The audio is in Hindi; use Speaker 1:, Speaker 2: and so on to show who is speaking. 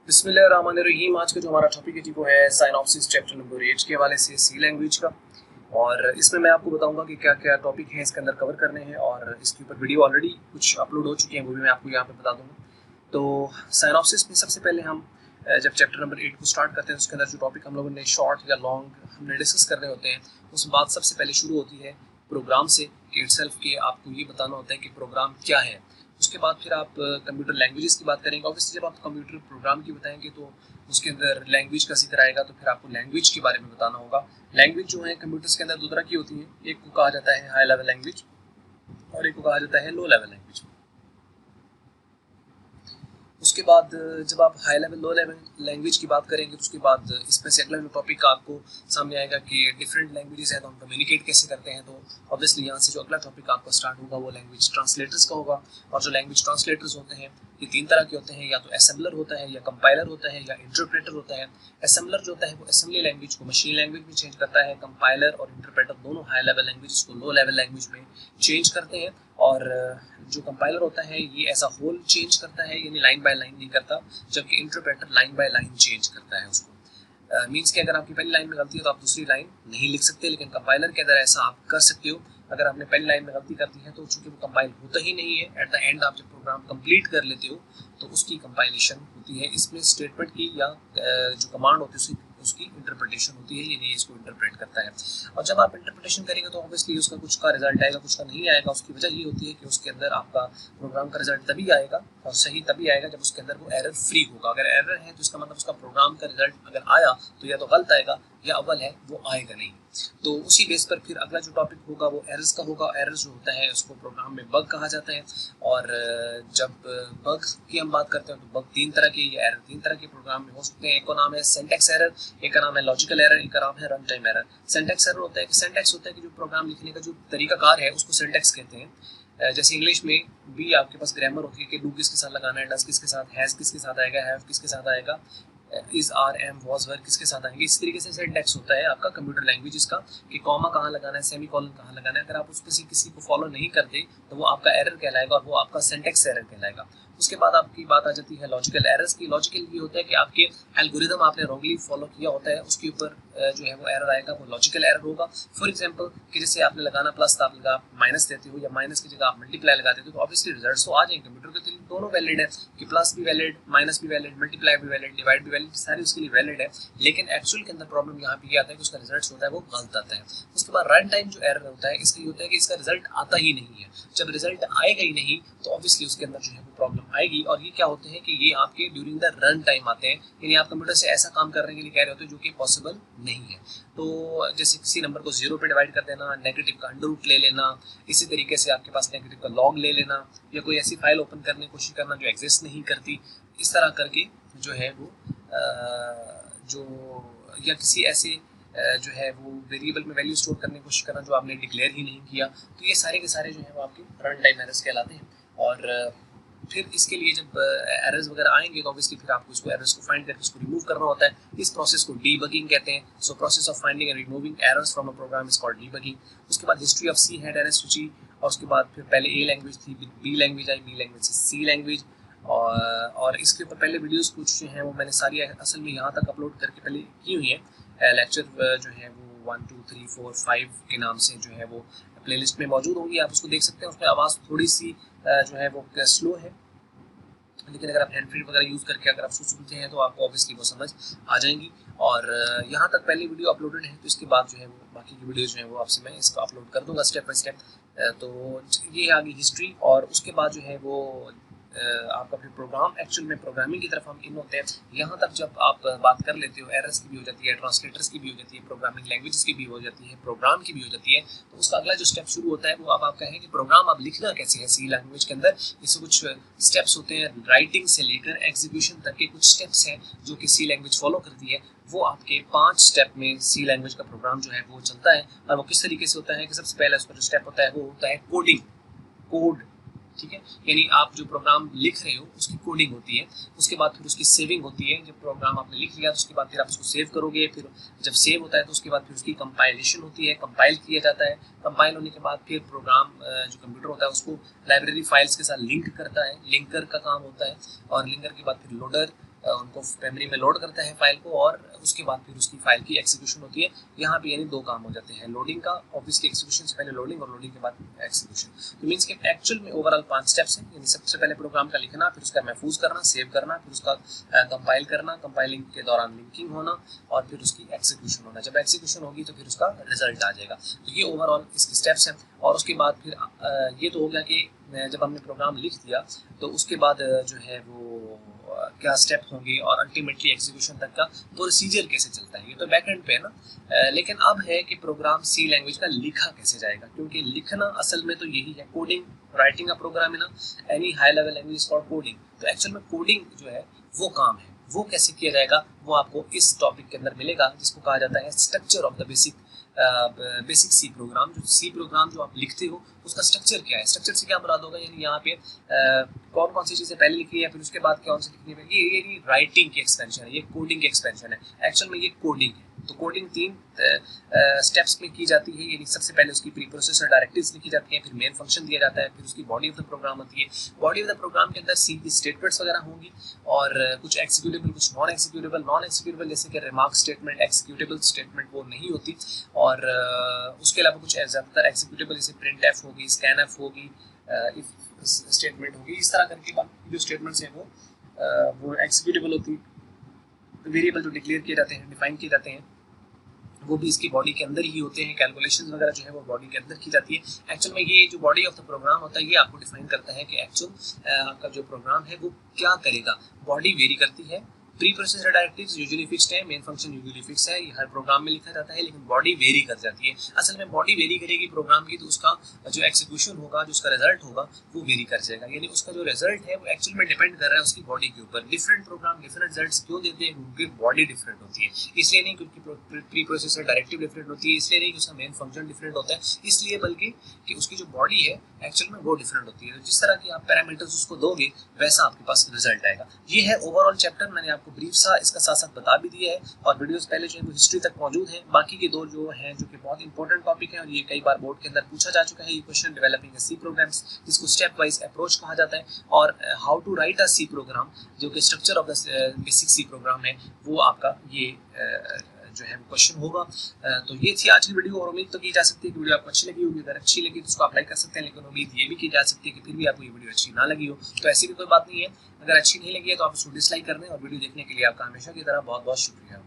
Speaker 1: बिस्मिल्लाहिर्रहमानिर्रहीम। आज का जो हमारा टॉपिक है जी वो है साइनॉप्सिस चैप्टर नंबर 8 के हवाले से सी लैंग्वेज का। और इसमें मैं आपको बताऊंगा कि क्या क्या टॉपिक हैं इसके अंदर कवर करने हैं, और इसके ऊपर वीडियो ऑलरेडी कुछ अपलोड हो चुके हैं, वो भी मैं आपको यहाँ पे बता दूंगा। तो साइनॉप्सिस में सबसे पहले हम जब चैप्टर नंबर 8 को स्टार्ट करते हैं उसके अंदर जो टॉपिक हम लोगों ने शॉर्ट या लॉन्ग हमने डिस्कस करने होते हैं, उस बात सबसे पहले शुरू होती है प्रोग्राम से कि इटसेल्फ के आपको ये बताना होता है कि प्रोग्राम क्या है। उसके बाद फिर आप कंप्यूटर लैंग्वेजेस की बात करेंगे। ऑब्वियसली जब आप कंप्यूटर प्रोग्राम की बताएंगे तो उसके अंदर लैंग्वेज का जिक्र आएगा, तो फिर आपको लैंग्वेज के बारे में बताना होगा। लैंग्वेज जो है कंप्यूटर्स के अंदर दो तरह की होती है, एक को कहा जाता है हाई लेवल लैंग्वेज और एक को कहा जाता है लो लेवल लैंग्वेज। उसके बाद जब आप high level low level language की बात करेंगे तो उसके बाद इसमें से अगला टॉपिक आपको सामने आएगा कि डिफरेंट लैंग्वेजेस हैं तो हम कम्युनिकेट कैसे करते हैं। तो ऑब्वियसली यहाँ से जो अगला टॉपिक आपका स्टार्ट होगा वो लैंग्वेज ट्रांसलेटर्स का होगा। और जो लैंग्वेज ट्रांसलेटर्स होते हैं ये तीन तरह के होते हैं, या तो असेंबलर होता है, या कंपाइलर होता है, या इंटरप्रेटर होता है। असेंबलर जो होता है वो असेंबली लैंग्वेज को मशीन लैंग्वेज में चेंज करता है। कंपाइलर और इंटरप्रेटर दोनों हाई लेवल लैंग्वेज को लो लेवल लैंग्वेज में चेंज करते हैं। और जो कंपाइलर होता है ये एज अ होल चेंज करता है, यानी लाइन बाय लाइन नहीं करता, जबकि interpreter line by line change करता है उसको। मीन्स कि अगर आपकी पहली लाइन में गलती है तो आप दूसरी लाइन नहीं लिख सकते, लेकिन कंपाइलर के अंदर ऐसा आप कर सकते हो। अगर आपने पहली लाइन में गलती कर दी है तो चूंकि वो कंपाइल होता ही नहीं है, एट द एंड आप जब प्रोग्राम कंप्लीट कर लेते हो तो उसकी कंपाइलेशन होती है। इसमें स्टेटमेंट की या जो कमांड होती है उसकी इंटरप्रिटेशन होती है, यानी इसको इंटरप्रेट करता है। और जब आप इंटरप्रिटेशन करेंगे तो ऑब्वियसली उसका कुछ का रिजल्ट आएगा, कुछ का नहीं आएगा। उसकी वजह ये होती है कि उसके अंदर आपका प्रोग्राम का रिजल्ट तभी आएगा और सही तभी आएगा जब उसके अंदर वो एरर फ्री होगा। अगर एरर है तो इसका मतलब उसका प्रोग्राम का रिजल्ट अगर आया तो या तो गलत आएगा या अव्वल है वो आएगा नहीं। तो उसी बेस पर फिर अगला जो टॉपिक होगा वो एरर्स का होगा। एरर्स जो होता है उसको प्रोग्राम में बग कहा जाता है। और जब बग की हम बात करते हैं तो बग तीन तरह के या एरर तीन तरह के प्रोग्राम में हो सकते हैं। एक का नाम है सिंटैक्स एरर, एक का नाम है लॉजिकल एरर, एक का नाम है run time error. Syntax error होता है कि सिंटैक्स होता है कि जो प्रोग्राम लिखने का जो तरीकाकार है उसको सिंटैक्स कहते हैं। जैसे इंग्लिश में भी आपके पास ग्रामर होती है कि डू किसके साथ लगाना है, डज किसके साथ, हैज किसके साथ आएगा, हैव किसके साथ आएगा, is are am was were किसके साथ आएंगे। इस तरीके से सिंटैक्स होता है आपका कंप्यूटर लैंग्वेज का कि कॉमा कहाँ लगाना है, सेमी कॉलन कहाँ लगाना है। अगर आप उस किसी को फॉलो नहीं करते तो वो आपका एरर कहलाएगा और वो आपका सिंटैक्स एरर कहलाएगा। उसके बाद आपकी बात आ जाती है लॉजिकल एरर्स की। लॉजिकल ये होता है कि आपके एल्गोरिदम आपने रॉन्गली फॉलो किया होता है, उसके ऊपर जो है वो एरर आएगा, वो लॉजिकल एरर होगा। फॉर एग्जांपल कि जैसे आपने लगाना प्लस तो आप लगा माइनस देते हो, या माइनस की जगह आप मल्टीप्लाई लगा देते हो, तो ऑब्वियसली रिजल्ट्स तो आ जाएंगे। कंप्यूटर के लिए दोनों वैलिड है कि प्लस भी वैलिड, माइनस भी वैलिड, मल्टीप्लाई भी वैलिड, डिवाइड भी वैलिड, सारे उसके लिए वैलिड है। लेकिन एक्चुअल के अंदर प्रॉब्लम यहाँ पे आता है कि उसका रिजल्ट होता है वो गलत आता है। उसके बाद रन टाइम जो एरर होता है इसका ये होता है कि इसका रिजल्ट आता ही नहीं है। जब रिजल्ट आएगा ही नहीं तो ऑब्वियसली उसके अंदर जो है वो प्रॉब्लम आएगी। और ये क्या होते हैं कि ये आपके ड्यूरिंग द रन टाइम आते हैं, यानी आप कंप्यूटर से ऐसा काम करने के लिए कह रहे होते हैं जो कि पॉसिबल नहीं है। तो जैसे किसी नंबर को जीरो पे डिवाइड कर देना, नेगेटिव का अंडर रूट ले लेना, इसी तरीके से आपके पास नेगेटिव का लॉग ले लेना, या कोई ऐसी फाइल ओपन करने की कोशिश करना जो एग्जिस्ट नहीं करती, इस तरह करके जो है वो जो या किसी ऐसे जो है वो वेरिएबल में वैल्यू स्टोर करने की कोशिश करना जो आपने डिक्लेयर ही नहीं किया। तो ये सारे के सारे जो है वो आपके रन टाइम एरर्स कहलाते हैं। और फिर इसके लिए जब एरर्स वगैरह आएंगे तो ऑब्वियसली फिर आपको इसको एरर्स को फाइंड करके इसको रिमूव करना होता है। इस प्रोसेस को डीबगिंग कहते हैं। So process of finding and removing errors from a program is called debugging. उसके बाद history of C had error सूची, और उसके बाद फिर पहले ए लैंग्वेज थी, बी लैंग्वेज आई, बी लैंग्वेज से सी लैंग्वेज। और इसके ऊपर पहले वीडियोस कुछ जो हैं वो मैंने सारी असल में यहाँ तक अपलोड करके पहले की हुई हैं। लेक्चर जो है वो 1 2 3 4 5 के नाम से जो है वो प्लेलिस्ट में मौजूद होंगी, आप उसको देख सकते हैं। उसमें आवाज़ थोड़ी सी जो है वो स्लो है, लेकिन अगर आप हैंड फ्री वगैरह यूज़ करके अगर आप उसको सुनते हैं तो आपको ऑब्वियसली वो समझ आ जाएंगी। और यहाँ तक पहली वीडियो अपलोडेड है, तो इसके बाद जो है वो बाकी की वीडियो जो है वो आपसे मैं इसको अपलोड कर दूंगा स्टेप बाय स्टेप। तो ये आ गई हिस्ट्री। और उसके बाद जो है वो आपका फिर प्रोग्राम एक्चुअल में प्रोग्रामिंग की तरफ हम इन होते हैं। यहाँ तक जब आप बात कर लेते हो, एरर्स की भी हो जाती है, ट्रांसलेटर्स की भी हो जाती है, प्रोग्रामिंग लैंग्वेजेस की भी हो जाती है, प्रोग्राम की भी हो जाती है, तो उसका अगला जो स्टेप शुरू होता है वो अब आपका है कि प्रोग्राम अब लिखना कैसे है सी लैंग्वेज के अंदर। इससे कुछ स्टेप्स होते हैं, राइटिंग से लेकर एग्जीक्यूशन तक के कुछ स्टेप्स हैं जो कि सी लैंग्वेज फॉलो करती है। वो आपके 5 स्टेप में सी लैंग्वेज का प्रोग्राम जो है वो चलता है। और वो किस तरीके से होता है कि सबसे पहला उसका जो स्टेप होता है वो होता है कोडिंग, कोड, ठीक है, यानी आप जो प्रोग्राम लिख रहे हो उसकी कोडिंग होती है। उसके बाद फिर उसकी सेविंग होती है। जब प्रोग्राम आपने लिख लिया तो उसके बाद फिर आप उसको सेव करोगे। फिर जब सेव होता है तो उसके बाद फिर उसकी कंपाइलेशन होती है, कंपाइल किया जाता है। कंपाइल होने के बाद फिर प्रोग्राम जो कंप्यूटर होता है उसको लाइब्रेरी फाइल्स के साथ लिंक करता है, लिंकर का काम होता है। और लिंकर के बाद फिर लोडर उनको मेमोरी में लोड करता है फाइल को, और उसके बाद फिर उसकी फाइल की एग्जीक्यूशन होती है। यहाँ पे यानी दो काम हो जाते हैं, लोडिंग का ऑब्वियसली, एग्जीक्यूशन से पहले लोडिंग और लोडिंग के बाद एग्जीक्यूशन। तो मीन्स कि एक्चुअल में ओवरऑल 5 स्टेप्स हैं, यानी सबसे पहले प्रोग्राम का लिखना, फिर उसका महफूज करना, सेव करना, फिर उसका कंपाइल करना, कंपाइलिंग के दौरान लिंकिंग होना, और फिर उसकी एग्जीक्यूशन होना। जब एग्जीक्यूशन होगी तो फिर उसका रिजल्ट आ जाएगा। तो ये ओवरऑल इसके स्टेप्स हैं। और उसके बाद फिर ये तो हो गया कि जब हमने प्रोग्राम लिख दिया तो उसके बाद जो है वो क्या स्टेप होंगे और अल्टीमेटली एग्जीक्यूशन तक का प्रोसीजर कैसे चलता है, ये तो बैक एंड पे है ना। लेकिन अब है कि प्रोग्राम सी लैंग्वेज का लिखा कैसे जाएगा, क्योंकि लिखना असल में तो यही है, कोडिंग, राइटिंग अ प्रोग्राम है ना, any high level language is called coding. तो एक्चुअल में कोडिंग जो है वो काम है, वो कैसे किया जाएगा वो आपको इस टॉपिक के अंदर मिलेगा, जिसको कहा जाता है structure of the basic C program. जो सी प्रोग्राम जो आप लिखते हो उसका स्ट्रक्चर क्या है, स्ट्रक्चर से क्या मुराद होगा, यानी यहाँ पे कौन कौन सी चीज़ें पहले लिखी है, फिर उसके बाद कौन सी लिखनी है, ये राइटिंग की एक्सपेंशन है, ये कोडिंग की एक्सपेंशन है। एक्चुअल में ये कोडिंग है। तो कोडिंग 3 स्टेप्स में की जाती है, यानी सबसे पहले उसकी प्री प्रोसेसर डायरेक्टिव्स लिखी जाती हैं, फिर मेन फंक्शन दिया जाता है, फिर उसकी बॉडी ऑफ द प्रोग्राम होती है। बॉडी ऑफ द प्रोग्राम के अंदर सी की स्टेटमेंट्स वगैरह होंगी, और कुछ एक्सिक्यूटेबल, कुछ नॉन एक्सिक्यूटेबल जैसे कि रिमार्क स्टेटमेंट, एक्सिक्यूटेबल स्टेटमेंट वो नहीं होती। और उसके अलावा कुछ ज़्यादातर एक्सिक्यूटेबल जैसे प्रिंट एफ होगी, स्कैन एफ होगी, इफ स्टेटमेंट होगी, इस तरह करके बाकी जो स्टेटमेंट्स हैं वो एक्सिक्यूटेबल होती। वेरिएबल जो डिक्लेयर किए जाते हैं, डिफाइन किए जाते हैं, वो भी इसकी बॉडी के अंदर ही होते हैं। कैलकुलेशंस वगैरह जो है वो बॉडी के अंदर की जाती है। एक्चुअल में ये जो बॉडी ऑफ द प्रोग्राम होता है ये आपको डिफाइन करता है कि एक्चुअल आपका जो प्रोग्राम है वो क्या करेगा। बॉडी वेरी करती है, pre processor directives usually fixed है, मेन फंक्शन यूजुअली फिक्स है, ये हर प्रोग्राम में लिखा जाता है, लेकिन बॉडी वेरी कर जाती है। असल में बॉडी वेरी करेगी प्रोग्राम की, तो उसका जो एक्सिक्यूशन होगा, जो उसका रिजल्ट होगा वो वेरी कर जाएगा। यानी उसका जो रिजल्ट है वो एक्चुअल में डिपेंड कर रहा है उसकी बॉडी के ऊपर। डिफरेंट प्रोग्राम डिफरेंट रिजल्ट्स क्यों देते हैं, क्योंकि बॉडी डिफरेंट होती है, इसलिए नहीं क्योंकि प्री प्रोसेसर डायरेक्टिव डिफरेंट होती है, इसलिए नहीं कि उसका मेन फंक्शन डिफरेंट होता है, इसलिए बल्कि कि उसकी जो बॉडी है एक्चुअल में वो डिफरेंट होती है। तो जिस तरह की आप पैरामीटर्स उसको दोगे वैसा आपके पास रिजल्ट आएगा। ये है ओवरऑल चैप्टर, मैंने आपको ब्रीफ सा इसका साथ साथ बता भी दिया है, और वीडियोस पहले जो है वो हिस्ट्री तक मौजूद है। बाकी के दो जो हैं जो कि बहुत इंपॉर्टेंट टॉपिक है, और ये कई बार बोर्ड के अंदर पूछा जा चुका है, ये क्वेश्चन डेवलपिंग सी प्रोग्राम्स, जिसको स्टेप वाइज अप्रोच कहा जाता है, और how to write a C program, जो कि structure of the basic C program है, वो आपका ये जो है वो क्वेश्चन होगा। तो ये थी आज की वीडियो, और उम्मीद तो की जा सकती है कि वीडियो आपको अच्छी लगी होगी। अगर अच्छी लगी तो उसको आप लाइक कर सकते हैं, लेकिन उम्मीद ये भी की जा सकती है कि फिर भी आपको ये वीडियो अच्छी ना लगी हो, तो ऐसी भी कोई बात नहीं है। अगर अच्छी नहीं लगी है तो आप उसको डिसलाइक कर दें, और वीडियो देखने के लिए आपका हमेशा की तरह बहुत बहुत शुक्रिया।